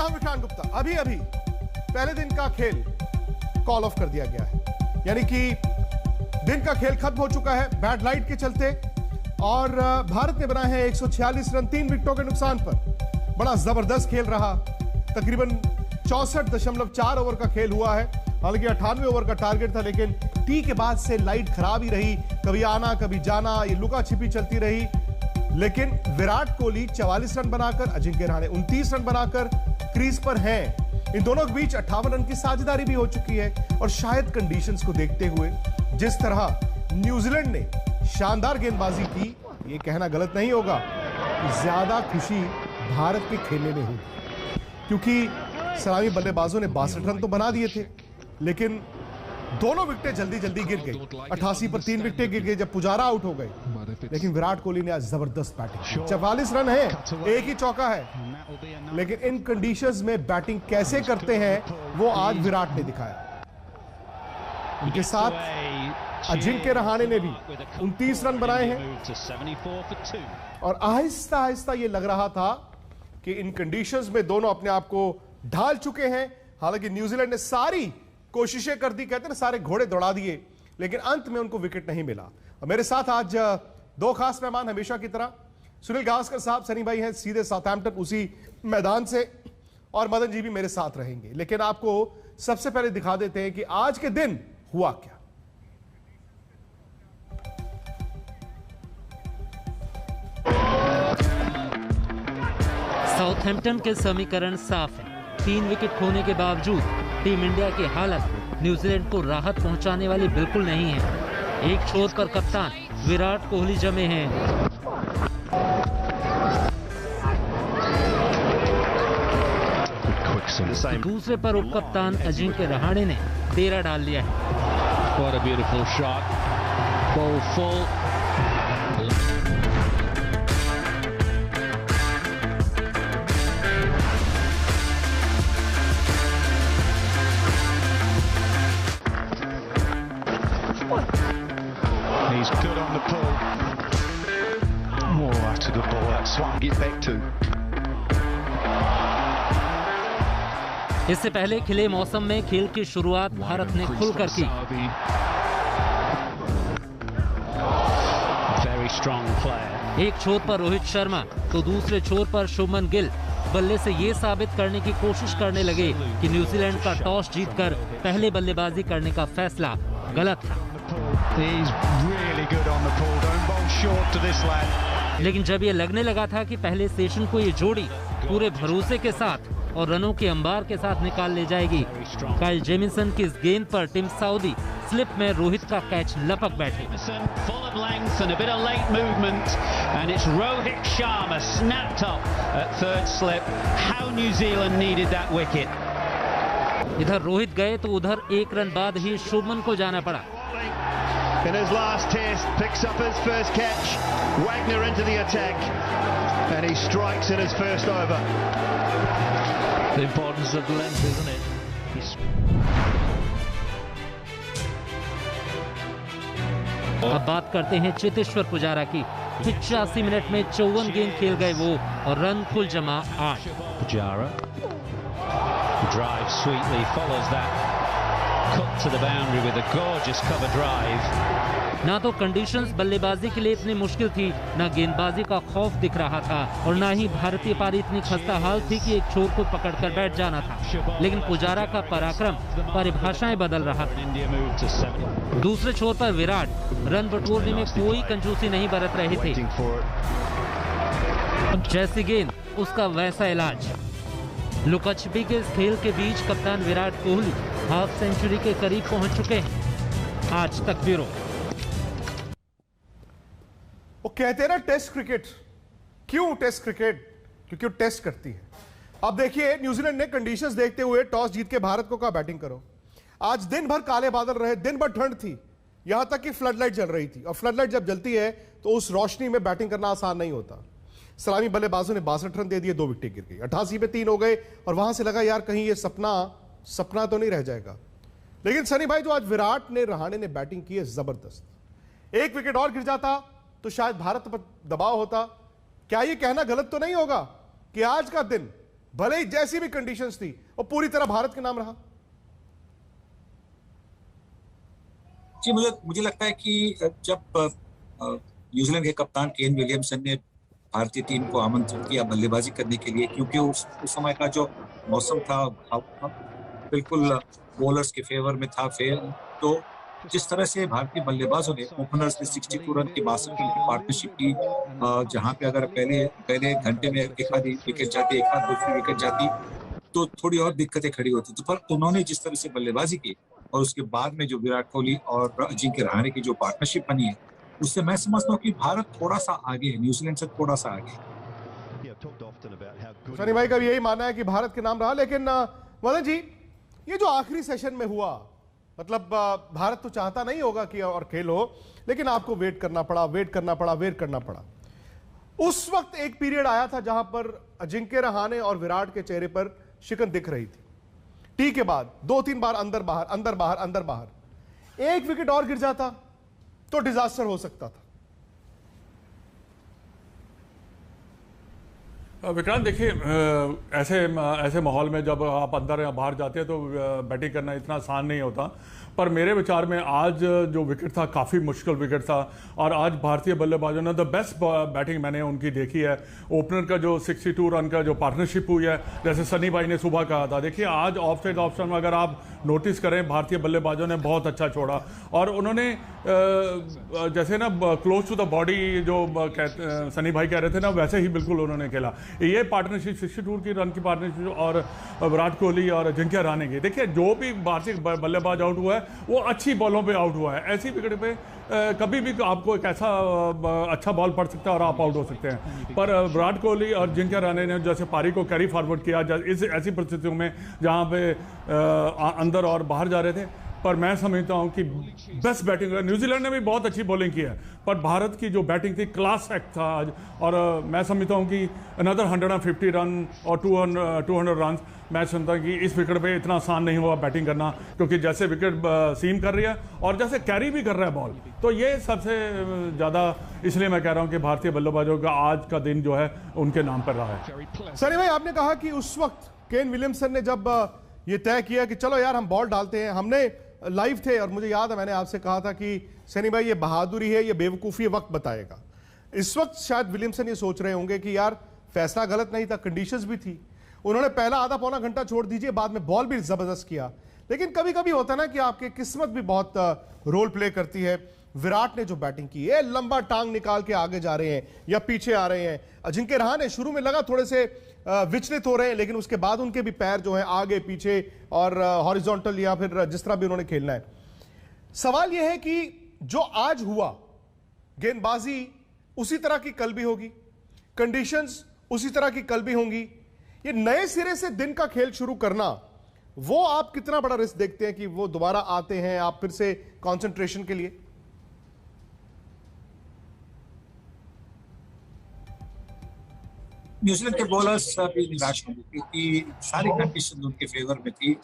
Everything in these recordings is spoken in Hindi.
नाम विक्रांत गुप्ता। अभी अभी पहले दिन का खेल कॉल ऑफ कर दिया गया है, यानी कि दिन का खेल खत्म हो चुका है बैड लाइट के चलते, और भारत ने बनाए हैं 146 रन 3 विकेटों के नुकसान पर। बड़ा जबरदस्त खेल रहा, तकरीबन 64.4 ओवर का खेल हुआ है। हालांकि 98 ओवर का टारगेट था, लेकिन टी के बाद से लाइट खराब ही रही, कभी आना कभी जाना, ये लुका छिपी चलती रही। लेकिन विराट कोहली 44 रन बनाकर, अजिंक्य रहाणे 29 रन बनाकर क्रीज पर हैं। इन दोनों के बीच 58 रन की साझेदारी भी हो चुकी है, और शायद कंडीशंस को देखते हुए जिस तरह न्यूजीलैंड ने शानदार गेंदबाजी की, यह कहना गलत नहीं होगा कि ज्यादा खुशी भारत के खेलने में हुई, क्योंकि सलामी बल्लेबाजों ने 62 रन तो बना दिए थे, लेकिन दोनों विकेटें जल्दी जल्दी गिर गई। 88 पर 3 विकेटें गिर गई जब पुजारा आउट हो गए, लेकिन विराट कोहली ने आज जबरदस्त बैटिंग की। 44 रन है, एक ही चौका है, लेकिन इन कंडीशंस में बैटिंग कैसे करते हैं वो आज विराट ने दिखाया। उनके साथ अजिंक्य रहाणे ने भी 29 रन बनाए हैं, और आहिस्ता आहिस्ता ये लग रहा था कि इन कंडीशंस में दोनों अपने आप को ढाल चुके हैं। हालांकि न्यूजीलैंड ने सारी कोशिशें कर दी, कहते हैं ना सारे घोड़े दौड़ा दिए, लेकिन अंत में उनको विकेट नहीं मिला। और मेरे साथ आज दो खास मेहमान हमेशा की तरह, सुनील गावस्कर साहब, सनी भाई हैं सीधे साउथहैम्पटन उसी मैदान से, और मदन जी भी मेरे साथ रहेंगे। लेकिन आपको सबसे पहले दिखा देते हैं कि आज के दिन हुआ क्या। साउथहैम्पटन के समीकरण साफ है। 3 विकेट खोने के बावजूद टीम इंडिया की हालत न्यूजीलैंड को राहत पहुंचाने वाली बिल्कुल नहीं है। एक छोर पर कप्तान विराट कोहली जमे हैं, दूसरे पर उप कप्तान अजिंक्य रहाणे ने डेरा डाल लिया है। What a beautiful shot. Ball full. He's good on the pull. Oh, that's a good ball. That's what get back to. इससे पहले खिले मौसम में खेल की शुरुआत भारत ने खुलकर की। एक छोर पर रोहित शर्मा तो दूसरे छोर पर शुभमन गिल बल्ले से ये साबित करने की कोशिश करने लगे कि न्यूजीलैंड का टॉस जीतकर पहले बल्लेबाजी करने का फैसला गलत था। लेकिन जब ये लगने लगा था कि पहले सेशन को ये जोड़ी पूरे भरोसे के साथ और रनों के अंबार के साथ निकाल ले जाएगी, काइल जेमिसन की इस गेंद पर टिम साउदी स्लिप में रोहित का कैच लपक बैठे। इधर रोहित गए तो उधर 1 रन बाद ही शुभमन को जाना पड़ा। In his last test, picks up his first catch. Wagner into the attack, and he strikes in his first over. The importance of length, isn't it? अब बात करते हैं चेतेश्वर पुजारा की। 85 मिनट में 54 गेंद खेल गए वो, और रन कुल जमा 8। Pujara drives sweetly, follows that cut to the boundary with a gorgeous cover drive. ना तो कंडीशंस बल्लेबाजी के लिए इतनी मुश्किल थी, ना गेंदबाजी का खौफ दिख रहा था, और ना ही भारतीय पारी इतनी खस्ता हाल थी कि एक छोर को पकड़कर बैठ जाना था। लेकिन पुजारा का पराक्रम परिभाषाएं बदल रहा था। दूसरे छोर पर विराट रन बटोरने में कोई कंजूसी नहीं बरत रहे थे। जैसी गेंद उसका वैसा इलाज। लुका छिपी के इस खेल के बीच कप्तान विराट कोहली हाफ सेंचुरी के करीब पहुंच चुके हैं। आज तक ब्यूरो। वो कहते हैं ना टेस्ट क्रिकेट, क्यों टेस्ट क्रिकेट? क्योंकि वो टेस्ट करती है। अब देखिए न्यूजीलैंड ने कंडीशंस देखते हुए टॉस जीत के भारत को कहा बैटिंग करो। आज दिन भर काले बादल रहे, दिन भर ठंड थी, यहां तक कि फ्लड लाइट जल रही थी, और फ्लड लाइट जब जलती है तो उस रोशनी में बैटिंग करना आसान नहीं होता। सलामी बल्लेबाजों ने 62 रन दे दिए, 2 विकेटें गिर गई, 88 पे 3 हो गए, और वहां से लगा यार कहीं ये सपना तो नहीं रह जाएगा। लेकिन सनी भाई, जो आज विराट ने, रहाणे ने बैटिंग की है जबरदस्त। 1 विकेट और गिर जाता तो शायद भारत पर दबाव होता। क्या ये कहना गलत तो नहीं होगा कि आज का दिन भले ही जैसी भी कंडीशंस थी वो पूरी तरह भारत के नाम रहा। जी, मुझे लगता है कि जब न्यूजीलैंड के कप्तान केन विलियमसन ने भारतीय टीम को आमंत्रित किया बल्लेबाजी करने के लिए, क्योंकि उस समय का जो मौसम था बिल्कुल बॉलर्स के फेवर में था। तो जिस तरह से भारतीय बल्लेबाजों ने ओपनर्स ने 62 रन की 62 रन की पार्टनरशिप की, जहां पे अगर पहले घंटे में एक आधी विकेट जाती, एक आध दूसरी विकेट जाती तो थोड़ी और दिक्कतें खड़ी होती। तो पर उन्होंने जिस तरह से बल्लेबाजी की और उसके बाद में जो विराट कोहली और अजिंक्य रहाणे की जो पार्टनरशिप बनी है, उससे मैं समझता हूँ कि भारत थोड़ा सा आगे है, न्यूजीलैंड से थोड़ा सा आगे। सनी भाई का भी यही मानना है कि भारत के नाम रहा। लेकिन मदन जी, ये जो आखिरी सेशन में हुआ, मतलब भारत तो चाहता नहीं होगा कि और खेल हो, लेकिन आपको वेट करना पड़ा। उस वक्त एक पीरियड आया था जहां पर अजिंक्य रहाणे और विराट के चेहरे पर शिकन दिख रही थी। टी के बाद 2-3 बार अंदर बाहर, एक विकेट और गिर जाता तो डिजास्टर हो सकता था। विक्रांत, देखिए, ऐसे माहौल में जब आप अंदर या बाहर जाते हैं तो बैटिंग करना इतना आसान नहीं होता। पर मेरे विचार में आज जो विकेट था काफ़ी मुश्किल विकेट था और आज भारतीय बल्लेबाजों ने द बेस्ट बैटिंग मैंने उनकी देखी है। ओपनर का जो 62 रन का जो पार्टनरशिप हुई है, जैसे सनी भाई ने सुबह कहा था, देखिए आज ऑफ साइड ऑप्शन में अगर आप नोटिस करें भारतीय बल्लेबाजों ने बहुत अच्छा छोड़ा और उन्होंने जैसे ना क्लोज टू द बॉडी जो सनी भाई कह रहे थे ना, वैसे ही बिल्कुल उन्होंने खेला। ये पार्टनरशिप 62 की रन की पार्टनरशिप और विराट कोहली और अजिंक्य रहाणे की, देखिए जो भी भारतीय बल्लेबाज आउट हुआ है वो अच्छी बॉलों पे आउट हुआ है। ऐसी विकेट पे कभी भी आपको एक ऐसा अच्छा बॉल पड़ सकता है और आप आउट हो सकते हैं। पर विराट कोहली और अजिंक्य रहाणे ने जैसे पारी को कैरी फॉरवर्ड किया इस ऐसी परिस्थितियों में जहां पे अंदर और बाहर जा रहे थे, पर मैं समझता हूं कि बेस्ट बैटिंग, न्यूजीलैंड ने भी बहुत अच्छी बॉलिंग की है, पर भारत की जो बैटिंग थी क्लास एक्ट था आज। और मैं समझता हूं कि अनदर 150 रन और 200 रन, मैं समझता हूं कि इस विकेट पे इतना आसान नहीं हुआ बैटिंग करना, क्योंकि जैसे विकेट सीम कर रही है और जैसे कैरी भी कर रहा है बॉल, तो ये सबसे ज़्यादा इसलिए मैं कह रहा हूं कि भारतीय बल्लेबाजों का आज का दिन जो है उनके नाम पर रहा है। सनी भाई, आपने कहा कि उस वक्त केन विलियमसन ने जब ये तय किया कि चलो यार हम बॉल डालते हैं, हमने लाइव थे और मुझे याद है मैंने आपसे कहा था कि सनी भाई ये बहादुरी है, ये बेवकूफ़ी है, वक्त बताएगा। इस वक्त शायद विलियमसन ये सोच रहे होंगे कि यार फैसला गलत नहीं था, कंडीशंस भी थी। उन्होंने पहला आधा पौना घंटा छोड़ दीजिए, बाद में बॉल भी जबरदस्त किया। लेकिन कभी कभी होता है ना कि आपकी किस्मत भी बहुत रोल प्ले करती है। विराट ने जो बैटिंग की है, लंबा टांग निकाल के आगे जा रहे हैं या पीछे आ रहे हैं। अजिंक्य रहाणे शुरू में लगा थोड़े से विचलित हो रहे हैं, लेकिन उसके बाद उनके भी पैर जो हैं आगे पीछे और हॉरिजॉन्टल या फिर जिस तरह भी उन्होंने खेलना है। सवाल यह है कि जो आज हुआ, गेंदबाजी उसी तरह की कल भी होगी, कंडीशंस उसी तरह की कल भी होंगी। ये नए सिरे से दिन का खेल शुरू करना, वो आप कितना बड़ा रिस्क देखते हैं कि वो दोबारा आते हैं आप फिर से कंसंट्रेशन के लिए? न्यूजीलैंड के बॉलर्स भी निराश होंगे क्योंकि सारी कंडीशन उनके फेवर में थी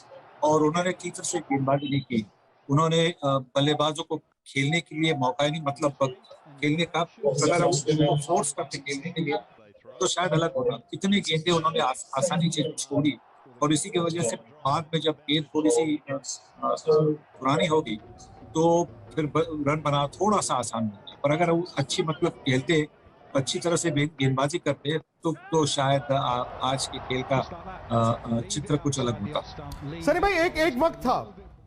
और उन्होंने ठीक से गेंदबाजी नहीं की। उन्होंने बल्लेबाजों को खेलने के लिए मौका ही नहीं, मतलब खेलने का अगर फोर्स करते खेलने के लिए तो शायद अलग होता। इतनी गेंदें उन्होंने आसानी से छोड़ी और इसी की वजह से बाद में जब गेंद थोड़ी सी पुरानी होगी तो फिर रन बनाना थोड़ा सा आसान होगा। पर अगर वो अच्छी मतलब खेलते, अच्छी तरह से गेंदबाजी करते तो शायद आज के खेल का चित्र कुछ अलग होता। सनी भाई, एक वक्त था,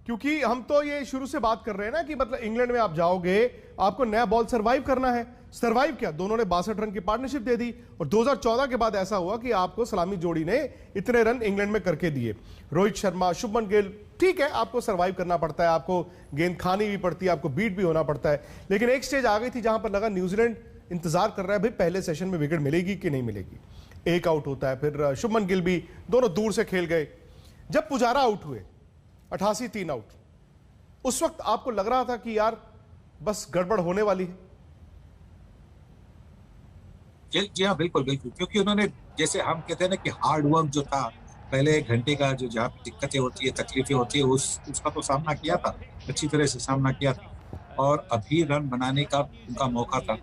क्योंकि हम तो ये शुरू से बात कर रहे हैं ना कि मतलब इंग्लैंड में आप जाओगे, आपको नया बॉल सरवाइव करना है। सरवाइव क्या, दोनों ने 62 रन की पार्टनरशिप दे दी और 2014 के बाद ऐसा हुआ कि आपको सलामी जोड़ी ने इतने रन इंग्लैंड में करके दिए। रोहित शर्मा, शुभमन गिल, ठीक है आपको सरवाइव करना पड़ता है, आपको गेंद खानी भी पड़ती है, आपको बीट भी होना पड़ता है। लेकिन एक स्टेज आ गई थी जहां पर लगा न्यूजीलैंड इंतजार कर रहा है भाई पहले सेशन में विकेट मिलेगी कि नहीं मिलेगी। एक आउट होता है, फिर शुभमन गिल भी दोनों दूर से खेल गए। जब पुजारा आउट हुए 88 3 आउट, उस वक्त आपको लग रहा था कि यार बस गड़बड़ होने वाली है? जी हाँ, बिल्कुल बिल्कुल, क्योंकि उन्होंने, जैसे हम कहते हैं ना कि हार्ड वर्क जो था पहले घंटे का, जो जहाँ दिक्कतें होती है, तकलीफें होती है, उसका तो सामना किया था, अच्छी तरह से सामना किया था और अभी रन बनाने का उनका मौका था।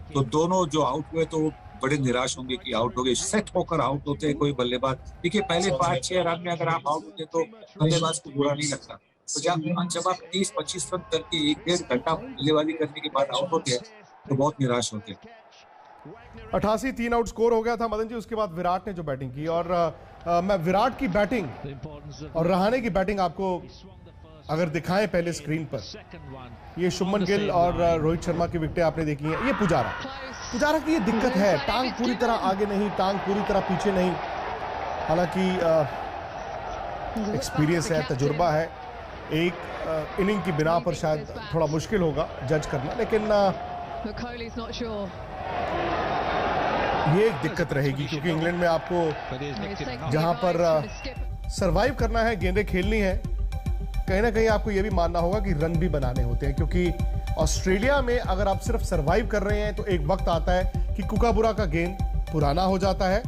तो दोनों जो आउट हुए तो बड़े निराश होंगे कि आउट हो गए, सेट होकर आउट होते हैं कोई बल्लेबाज। देखिए पहले 5-6 रन में अगर आप आउट होते तो बल्लेबाज को बुरा नहीं लगता, तो जब आप 30-25 रन करके 1-1.5 घंटा बल्लेबाजी करने के बाद आउट होते हैं तो बहुत निराश होते हैं। 88 3 आउट स्कोर हो गया था मदन जी। उसके बाद विराट ने जो बैटिंग की, और मैं विराट की बैटिंग और रहाणे की बैटिंग आपको अगर दिखाएं पहले स्क्रीन पर, ये शुभमन गिल और रोहित शर्मा की विकेटें आपने देखी हैं। ये पुजारा की ये दिक्कत है, टांग पूरी तरह आगे नहीं, टांग पूरी तरह पीछे नहीं। हालांकि एक्सपीरियंस है, तजुर्बा है, एक इनिंग की बिना पर शायद थोड़ा मुश्किल होगा जज करना, लेकिन ये एक दिक्कत रहेगी क्योंकि इंग्लैंड में आपको जहां पर सरवाइव करना है, गेंदें खेलनी है, कहीं ना कहीं आपको यह भी मानना होगा कि रन भी बनाने होते हैं। क्योंकि ऑस्ट्रेलिया में अगर आप सिर्फ सरवाइव कर रहे हैं तो एक वक्त आता है कि कुकाबुरा का गेंद पुराना हो जाता है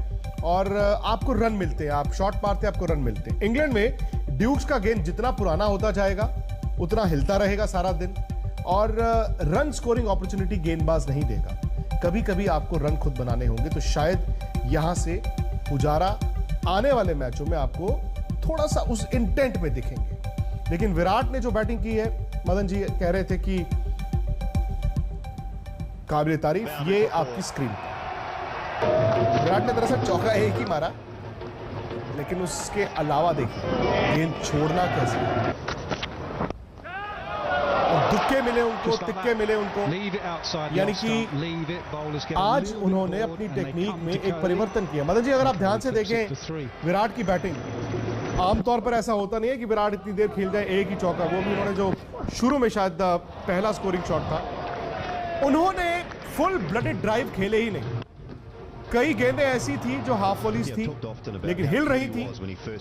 और आपको रन मिलते हैं, आप शॉट मारते हैं, आपको रन मिलते हैं। इंग्लैंड में ड्यूक्स का गेंद जितना पुराना होता जाएगा उतना हिलता रहेगा सारा दिन, और रन स्कोरिंग अपॉर्चुनिटी गेंदबाज नहीं देगा। कभी कभी आपको रन खुद बनाने होंगे, तो शायद यहां से पुजारा आने वाले मैचों में आपको थोड़ा सा उस इंटेंट में दिखेंगे। लेकिन विराट ने जो बैटिंग की है, मदन जी कह रहे थे कि काबिल तारीफ, ये आपकी स्क्रीन पर विराट ने दरअसल चौका एक ही मारा, लेकिन उसके अलावा देखिए गेंद छोड़ना कैसे है, और दुक्के मिले उनको, तिक्के मिले उनको। यानी कि आज उन्होंने अपनी टेक्निक में एक परिवर्तन किया। मदन जी अगर आप ध्यान से देखें विराट की बैटिंग, आमतौर पर ऐसा होता नहीं है कि विराट इतनी देर खेल जाए एक ही चौका, वो भी उन्होंने जो शुरू में शायद पहला स्कोरिंग शॉट था, उन्होंने फुल ब्लडेड ड्राइव खेले ही नहीं। कई गेंदें ऐसी थी जो हाफ वॉलीज थी लेकिन हिल रही थी,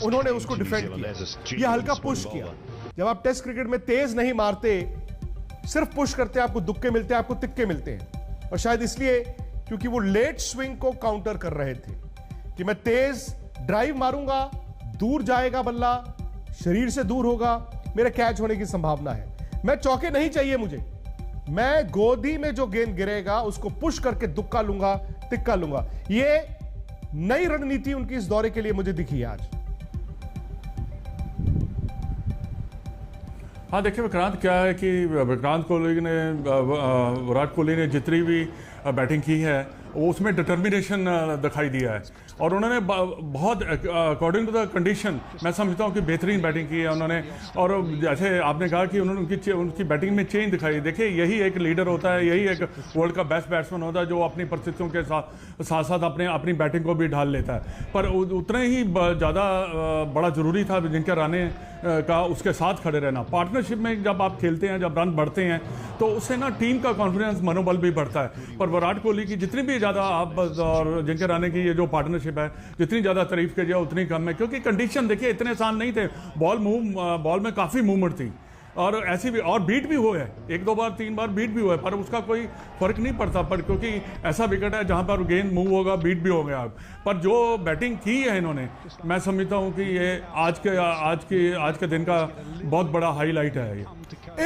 उन्होंने उसको डिफेंड किया, यह हल्का पुश किया। जब आप टेस्ट क्रिकेट में तेज नहीं मारते, सिर्फ पुश करते हैं, आपको दुक्के मिलते हैं, आपको तिक्के मिलते हैं। और शायद इसलिए क्योंकि वो लेट स्विंग को काउंटर कर रहे थे कि मैं तेज ड्राइव मारूंगा, दूर जाएगा बल्ला, शरीर से दूर होगा, मेरे कैच होने की संभावना है। मैं चौके नहीं चाहिए मुझे, मैं गोदी में जो गेंद गिरेगा उसको पुश करके दुक्का लूंगा, तिक्का लूंगा। ये नई रणनीति उनकी इस दौरे के लिए मुझे दिखी है आज। हाँ देखिए विक्रांत, क्या है कि विराट कोहली ने जितनी भी बैटिंग की है वो उसमें डिटर्मिनेशन दिखाई दिया है, और उन्होंने बहुत अकॉर्डिंग टू द कंडीशन मैं समझता हूँ कि बेहतरीन बैटिंग की है उन्होंने। और जैसे आपने कहा कि उन्होंने उनकी बैटिंग में चेंज दिखाई। देखिए यही एक लीडर होता है, यही एक वर्ल्ड का बेस्ट बैट्समैन होता है जो अपनी परिस्थितियों के साथ अपनी बैटिंग को भी ढाल लेता है। पर उतना ही ज़्यादा बड़ा ज़रूरी था जिनके राने का उसके साथ खड़े रहना। पार्टनरशिप में जब आप खेलते हैं, जब रन बढ़ते हैं, तो उससे ना टीम का कॉन्फिडेंस, मनोबल भी बढ़ता है। पर विराट कोहली की जितनी भी ज़्यादा आप और जिनके राने की ये जो पार्टनरशिप है, जितनी ज़्यादा तारीफ की जाए उतनी कम है, क्योंकि कंडीशन देखिए इतने आसान नहीं थे। बॉल में काफ़ी मूवमेंट थी, और ऐसी भी और बीट भी हुए है, 1-2 बार 3 बार बीट भी हुआ है, पर उसका कोई फर्क नहीं पड़ता। पर क्योंकि ऐसा विकेट है जहां पर गेंद मूव होगा, बीट भी हो गया। पर जो बैटिंग की है इन्होंने, मैं समझता हूं कि ये आज के दिन का बहुत बड़ा हाईलाइट है।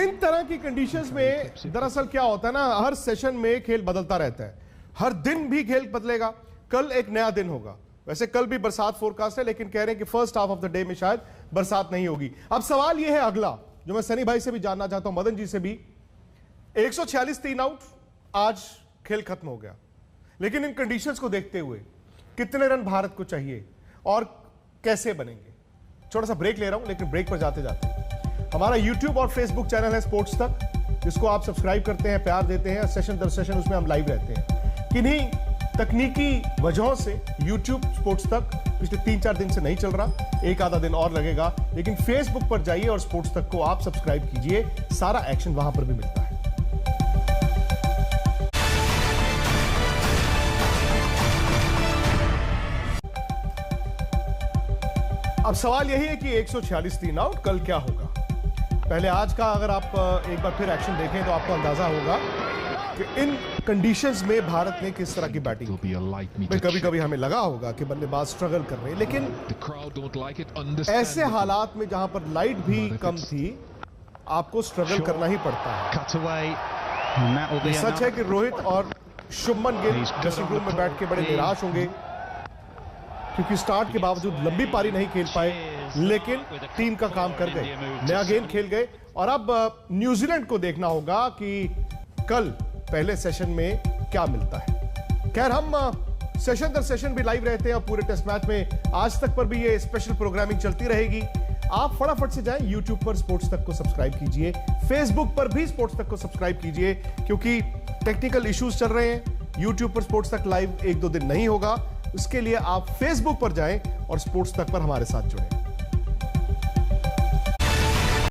इन तरह की कंडीशंस में दरअसल क्या होता है ना, हर सेशन में खेल बदलता रहता है, हर दिन भी खेल बदलेगा। कल एक नया दिन होगा, वैसे कल भी बरसात फोरकास्ट है, लेकिन कह रहे हैं कि first half of the day में शायद बरसात नहीं होगी। अब सवाल यह है अगला, जो मैं सनी भाई से भी जानना चाहता हूं, मदन जी से भी। 146 3 आउट, आज खेल खत्म हो गया, लेकिन इन कंडीशंस को देखते हुए कितने रन भारत को चाहिए और कैसे बनेंगे? छोटा सा ब्रेक ले रहा हूं, लेकिन ब्रेक पर जाते जाते हमारा YouTube और Facebook चैनल है स्पोर्ट्स तक, जिसको आप सब्सक्राइब करते हैं, प्यार देते हैं, सेशन दर सेशन उसमें हम लाइव रहते हैं। किन्हीं तकनीकी वजहों से YouTube स्पोर्ट्स तक पिछले 3-4 दिन से नहीं चल रहा, एक आधा दिन और लगेगा, लेकिन Facebook पर जाइए और स्पोर्ट्स तक को आप सब्सक्राइब कीजिए, सारा एक्शन वहां पर भी मिलता है। अब सवाल यही है कि 146 3 आउट, कल क्या होगा? पहले आज का अगर आप एक बार फिर एक्शन देखें तो आपको अंदाजा होगा कि इन कंडीशंस में भारत ने किस तरह की बैटिंग की। कभी कभी हमें लगा होगा कि बल्लेबाज स्ट्रगल कर रहे हैं, लेकिन ऐसे हालात में जहां पर लाइट भी कम थी, आपको स्ट्रगल करना ही पड़ता है। सच है कि रोहित और शुभमन गिल ड्रेसिंग रूम में बैठ के बड़े निराश होंगे क्योंकि स्टार्ट के बावजूद लंबी पारी नहीं खेल पाए, लेकिन टीम का काम कर गए, नया गेंद खेल गए। और अब न्यूजीलैंड को देखना होगा कि कल पहले सेशन में क्या मिलता है। खैर, हम सेशन दर सेशन भी लाइव रहते हैं और पूरे टेस्ट मैच में आज तक पर भी ये स्पेशल प्रोग्रामिंग चलती रहेगी। आप फटाफट से जाएं YouTube पर स्पोर्ट्स तक को सब्सक्राइब कीजिए, Facebook पर भी स्पोर्ट्स तक को सब्सक्राइब कीजिए क्योंकि टेक्निकल इश्यूज चल रहे हैं। YouTube पर स्पोर्ट्स तक लाइव 1-2 दिन नहीं होगा, उसके लिए आप Facebook पर जाएं और स्पोर्ट्स तक पर हमारे साथ जुड़ें।